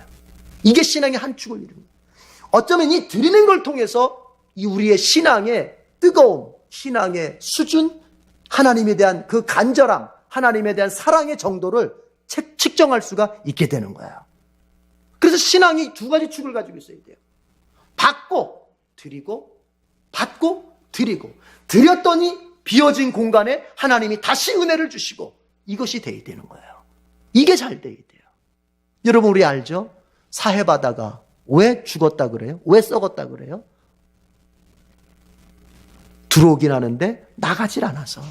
이게 신앙의 한 축을 이루는 거예요. 어쩌면 이 드리는 걸 통해서 이 우리의 신앙의 뜨거움, 신앙의 수준, 하나님에 대한 그 간절함, 하나님에 대한 사랑의 정도를 측정할 수가 있게 되는 거예요. 그래서 신앙이 두 가지 축을 가지고 있어야 돼요. 받고 드리고 받고 드리고 드렸더니 비어진 공간에 하나님이 다시 은혜를 주시고 이것이 돼야 되는 거예요. 이게 잘 돼야 돼요. 여러분 우리 알죠? 사해바다가 왜 죽었다 그래요? 왜 썩었다 그래요? 들어오긴 하는데 나가질 않아서.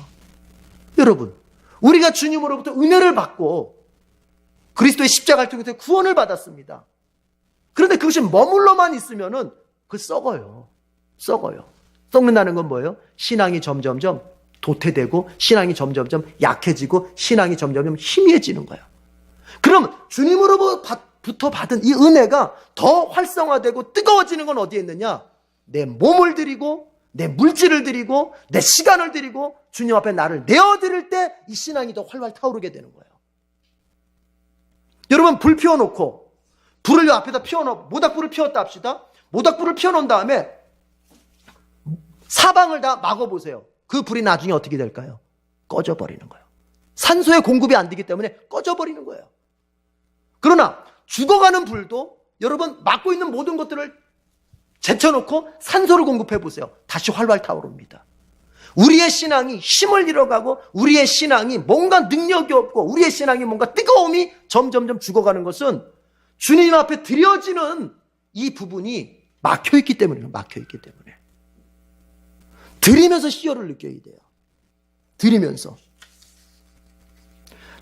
여러분 우리가 주님으로부터 은혜를 받고 그리스도의 십자가를 통해서 구원을 받았습니다. 그런데 그것이 머물러만 있으면은 그 썩어요. 썩는다는 건 뭐예요? 신앙이 점점점 도태되고 신앙이 점점점 약해지고 신앙이 점점점 희미해지는 거예요. 그럼 주님으로부터 받은 이 은혜가 더 활성화되고 뜨거워지는 건 어디에 있느냐? 내 몸을 드리고 내 물질을 드리고 내 시간을 드리고 주님 앞에 나를 내어드릴 때 이 신앙이 더 활활 타오르게 되는 거예요. 여러분 불 피워놓고 불을 앞에다 피워놓고 모닥불을 피웠다 합시다. 모닥불을 피워놓은 다음에 사방을 다 막아보세요. 그 불이 나중에 어떻게 될까요? 꺼져버리는 거예요. 산소의 공급이 안 되기 때문에 꺼져버리는 거예요. 그러나 죽어가는 불도 여러분 막고 있는 모든 것들을 제쳐놓고 산소를 공급해 보세요. 다시 활활 타오릅니다. 우리의 신앙이 힘을 잃어가고 우리의 신앙이 뭔가 능력이 없고 우리의 신앙이 뭔가 뜨거움이 점점점 죽어가는 것은 주님 앞에 드려지는 이 부분이 막혀있기 때문이에요. 막혀있기 때문에. 드리면서 희열을 느껴야 돼요. 드리면서.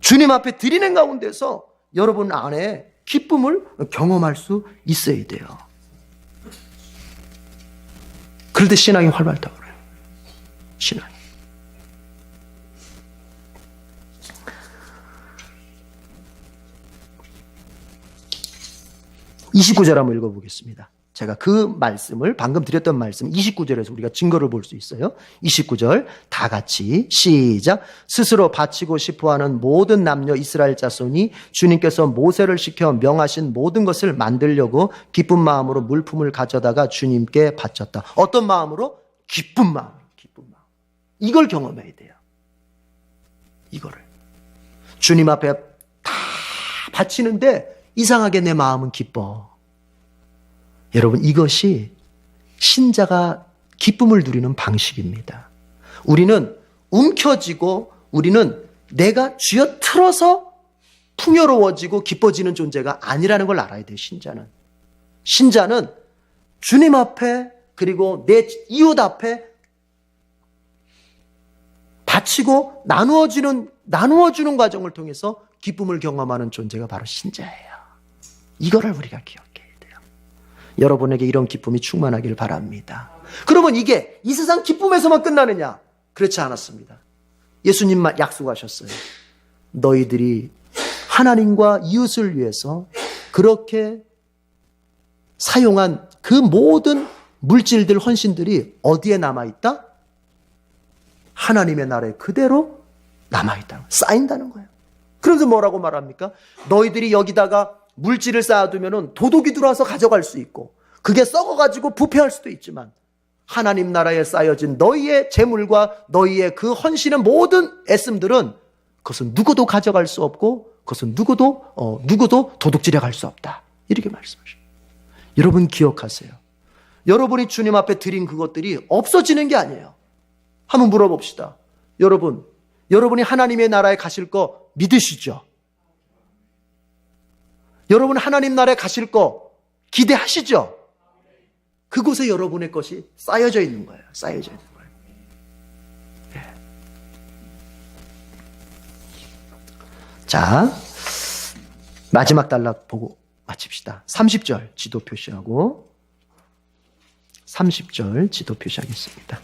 주님 앞에 드리는 가운데서 여러분 안에 기쁨을 경험할 수 있어야 돼요. 그럴 때 신앙이 활발하다고 그래요. 신앙이. (29절) 한번 읽어보겠습니다. 제가 그 말씀을 방금 드렸던 말씀 29절에서 우리가 증거를 볼 수 있어요. 29절 다 같이 시작. 스스로 바치고 싶어하는 모든 남녀 이스라엘 자손이 주님께서 모세를 시켜 명하신 모든 것을 만들려고 기쁜 마음으로 물품을 가져다가 주님께 바쳤다. 어떤 마음으로? 기쁜 마음. 기쁜 마음. 이걸 경험해야 돼요. 이거를. 주님 앞에 다 바치는데 이상하게 내 마음은 기뻐. 여러분, 이것이 신자가 기쁨을 누리는 방식입니다. 우리는 움켜쥐고 우리는 내가 쥐어틀어서 풍요로워지고 기뻐지는 존재가 아니라는 걸 알아야 돼요. 신자는. 신자는 주님 앞에 그리고 내 이웃 앞에 바치고 나누어주는 과정을 통해서 기쁨을 경험하는 존재가 바로 신자예요. 이거를 우리가 기억해야 돼요. 여러분에게 이런 기쁨이 충만하길 바랍니다. 그러면 이게 이 세상 기쁨에서만 끝나느냐? 그렇지 않았습니다. 예수님만 약속하셨어요. 너희들이 하나님과 이웃을 위해서 그렇게 사용한 그 모든 물질들, 헌신들이 어디에 남아있다? 하나님의 나라에 그대로 남아있다. 쌓인다는 거예요. 그래서 뭐라고 말합니까? 너희들이 여기다가 물질을 쌓아두면 도둑이 들어와서 가져갈 수 있고 그게 썩어가지고 부패할 수도 있지만 하나님 나라에 쌓여진 너희의 재물과 너희의 그 헌신의 모든 애씀들은 그것은 누구도 가져갈 수 없고 그것은 누구도 도둑질해 갈 수 없다. 이렇게 말씀하십니다. 여러분 기억하세요. 여러분이 주님 앞에 드린 그것들이 없어지는 게 아니에요. 한번 물어봅시다. 여러분이 하나님의 나라에 가실 거 믿으시죠? 여러분 하나님 나라에 가실 거 기대하시죠? 그곳에 여러분의 것이 쌓여져 있는 거예요. 쌓여져 있는 거예요. 네. 자, 마지막 단락 보고 마칩시다. 30절 지도 표시하고 30절 지도 표시하겠습니다.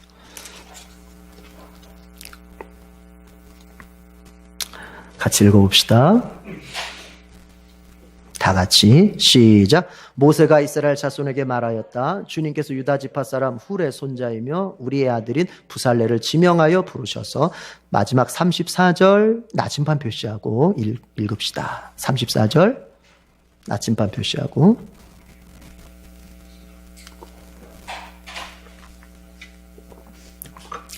같이 읽어봅시다. 다 같이 시작. 모세가 이스라엘 자손에게 말하였다. 주님께서 유다 지파 사람 훌의 손자이며 우리의 아들인 부살레를 지명하여 부르셔서 마지막 34절 나침반 표시하고 읽읍시다. 34절 나침반 표시하고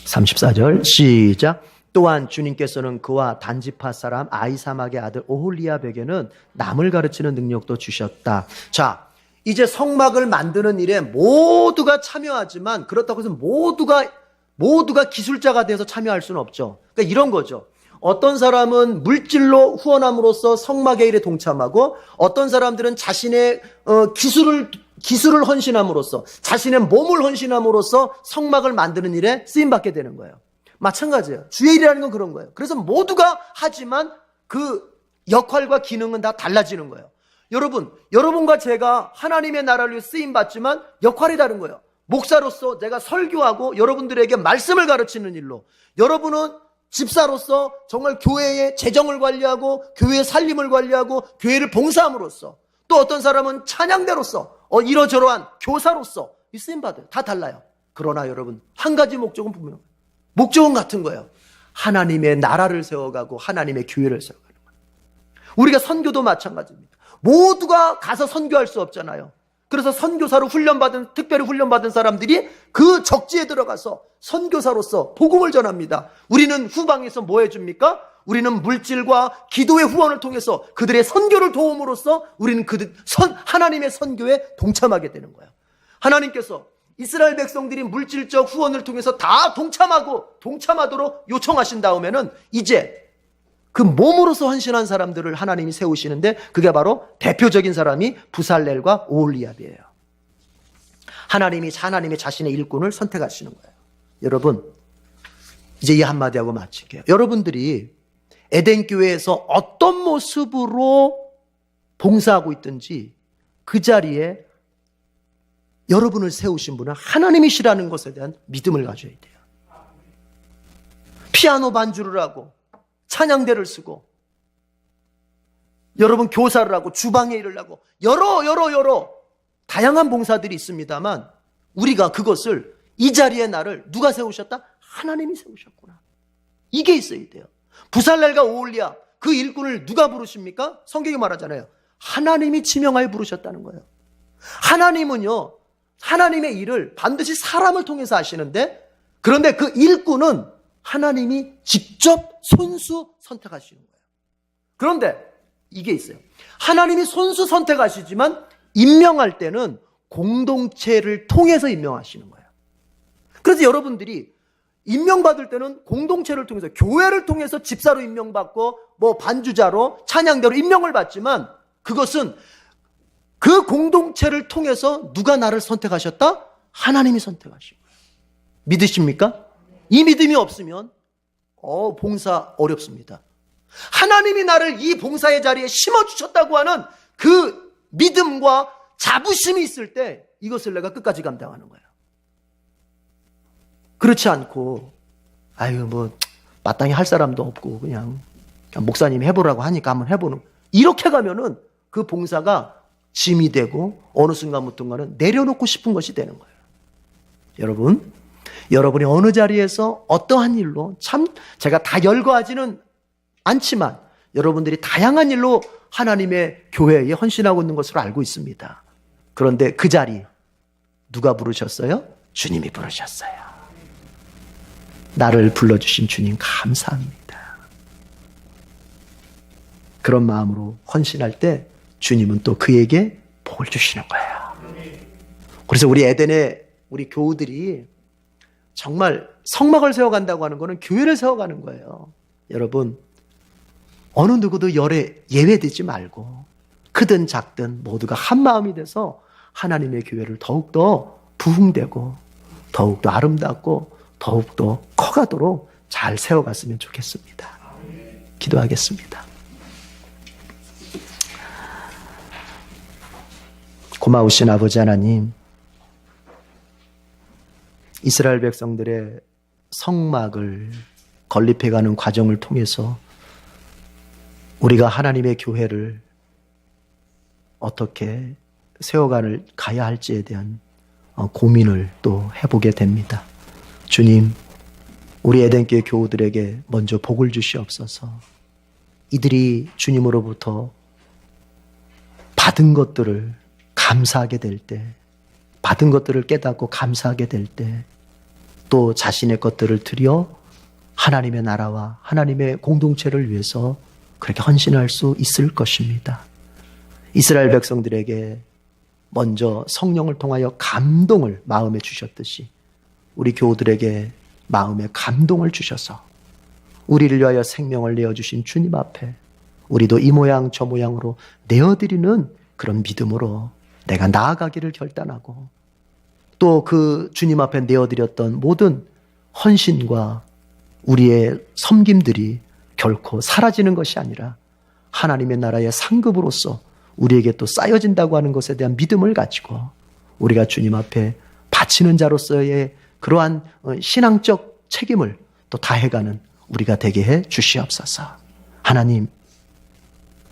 34절 시작. 또한 주님께서는 그와 단지파 사람 아이사막의 아들 오홀리압에게는 남을 가르치는 능력도 주셨다. 자, 이제 성막을 만드는 일에 모두가 참여하지만 그렇다고 해서 모두가 기술자가 돼서 참여할 수는 없죠. 그러니까 이런 거죠. 어떤 사람은 물질로 후원함으로써 성막의 일에 동참하고 어떤 사람들은 자신의 기술을 헌신함으로써 자신의 몸을 헌신함으로써 성막을 만드는 일에 쓰임받게 되는 거예요. 마찬가지예요. 주의 일이라는 건 그런 거예요. 그래서 모두가 하지만 그 역할과 기능은 다 달라지는 거예요. 여러분과 제가 하나님의 나라를 위해 쓰임받지만 역할이 다른 거예요. 목사로서 내가 설교하고 여러분들에게 말씀을 가르치는 일로, 여러분은 집사로서 정말 교회의 재정을 관리하고 교회의 살림을 관리하고 교회를 봉사함으로써, 또 어떤 사람은 찬양대로서 이러저러한 교사로서 쓰임받아요. 다 달라요. 그러나 여러분 한 가지 목적은 분명해요. 목적은 같은 거예요. 하나님의 나라를 세워가고 하나님의 교회를 세워가는 거예요. 우리가 선교도 마찬가지입니다. 모두가 가서 선교할 수 없잖아요. 그래서 선교사로 특별히 훈련받은 사람들이 그 적지에 들어가서 선교사로서 복음을 전합니다. 우리는 후방에서 뭐 해줍니까? 우리는 물질과 기도의 후원을 통해서 그들의 선교를 도움으로써 우리는 하나님의 선교에 동참하게 되는 거예요. 하나님께서 이스라엘 백성들이 물질적 후원을 통해서 다 동참하도록 요청하신 다음에는 이제 그 몸으로서 헌신한 사람들을 하나님이 세우시는데, 그게 바로 대표적인 사람이 부살렐과 오홀리압이에요. 하나님이 자신의 일꾼을 선택하시는 거예요. 여러분, 이제 이 한마디 하고 마칠게요. 여러분들이 에덴교회에서 어떤 모습으로 봉사하고 있든지 그 자리에 여러분을 세우신 분은 하나님이시라는 것에 대한 믿음을 가져야 돼요. 피아노 반주를 하고 찬양대를 쓰고 여러분 교사를 하고 주방에 일을 하고 여러 다양한 봉사들이 있습니다만, 우리가 그것을, 이 자리에 나를 누가 세우셨다? 하나님이 세우셨구나, 이게 있어야 돼요. 부살렐과 오홀리압, 그 일꾼을 누가 부르십니까? 성경이 말하잖아요. 하나님이 지명하여 부르셨다는 거예요. 하나님은요, 하나님의 일을 반드시 사람을 통해서 하시는데, 그런데 그 일꾼은 하나님이 직접 손수 선택하시는 거예요. 그런데 이게 있어요. 하나님이 손수 선택하시지만 임명할 때는 공동체를 통해서 임명하시는 거예요. 그래서 여러분들이 임명받을 때는 공동체를 통해서, 교회를 통해서 집사로 임명받고 뭐 반주자로 찬양대로 임명을 받지만, 그것은 그 공동체를 통해서 누가 나를 선택하셨다? 하나님이 선택하신 거예요. 믿으십니까? 이 믿음이 없으면 봉사 어렵습니다. 하나님이 나를 이 봉사의 자리에 심어주셨다고 하는 그 믿음과 자부심이 있을 때 이것을 내가 끝까지 감당하는 거예요. 그렇지 않고 마땅히 할 사람도 없고 그냥 목사님이 해보라고 하니까 한번 해보는, 이렇게 가면은 그 봉사가 짐이 되고 어느 순간부터는 내려놓고 싶은 것이 되는 거예요. 여러분이 어느 자리에서 어떠한 일로, 참 제가 다 열거하지는 않지만 여러분들이 다양한 일로 하나님의 교회에 헌신하고 있는 것으로 알고 있습니다. 그런데 그 자리 누가 부르셨어요? 주님이 부르셨어요. 나를 불러주신 주님 감사합니다. 그런 마음으로 헌신할 때 주님은 또 그에게 복을 주시는 거예요. 그래서 우리 에덴의 우리 교우들이 정말 성막을 세워간다고 하는 것은 교회를 세워가는 거예요. 여러분, 어느 누구도 열에 예외되지 말고 크든 작든 모두가 한 마음이 돼서 하나님의 교회를 더욱더 부흥되고 더욱더 아름답고 더욱더 커가도록 잘 세워갔으면 좋겠습니다. 기도하겠습니다. 고마우신 아버지 하나님, 이스라엘 백성들의 성막을 건립해가는 과정을 통해서 우리가 하나님의 교회를 어떻게 세워가야 할지에 대한 고민을 또 해보게 됩니다. 주님, 우리 에덴교회 교우들에게 먼저 복을 주시옵소서. 이들이 주님으로부터 받은 것들을 감사하게 될 때, 받은 것들을 깨닫고 감사하게 될 때, 또 자신의 것들을 들여 하나님의 나라와 하나님의 공동체를 위해서 그렇게 헌신할 수 있을 것입니다. 이스라엘 백성들에게 먼저 성령을 통하여 감동을 마음에 주셨듯이 우리 교우들에게 마음에 감동을 주셔서 우리를 위하여 생명을 내어주신 주님 앞에 우리도 이 모양 저 모양으로 내어드리는 그런 믿음으로 내가 나아가기를 결단하고, 또 그 주님 앞에 내어드렸던 모든 헌신과 우리의 섬김들이 결코 사라지는 것이 아니라 하나님의 나라의 상급으로서 우리에게 또 쌓여진다고 하는 것에 대한 믿음을 가지고 우리가 주님 앞에 바치는 자로서의 그러한 신앙적 책임을 또 다해가는 우리가 되게 해 주시옵소서. 하나님,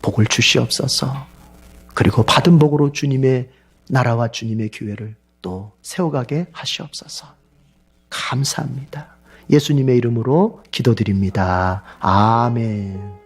복을 주시옵소서. 그리고 받은 복으로 주님의 나라와 주님의 교회를 또 세워가게 하시옵소서. 감사합니다. 예수님의 이름으로 기도드립니다. 아멘.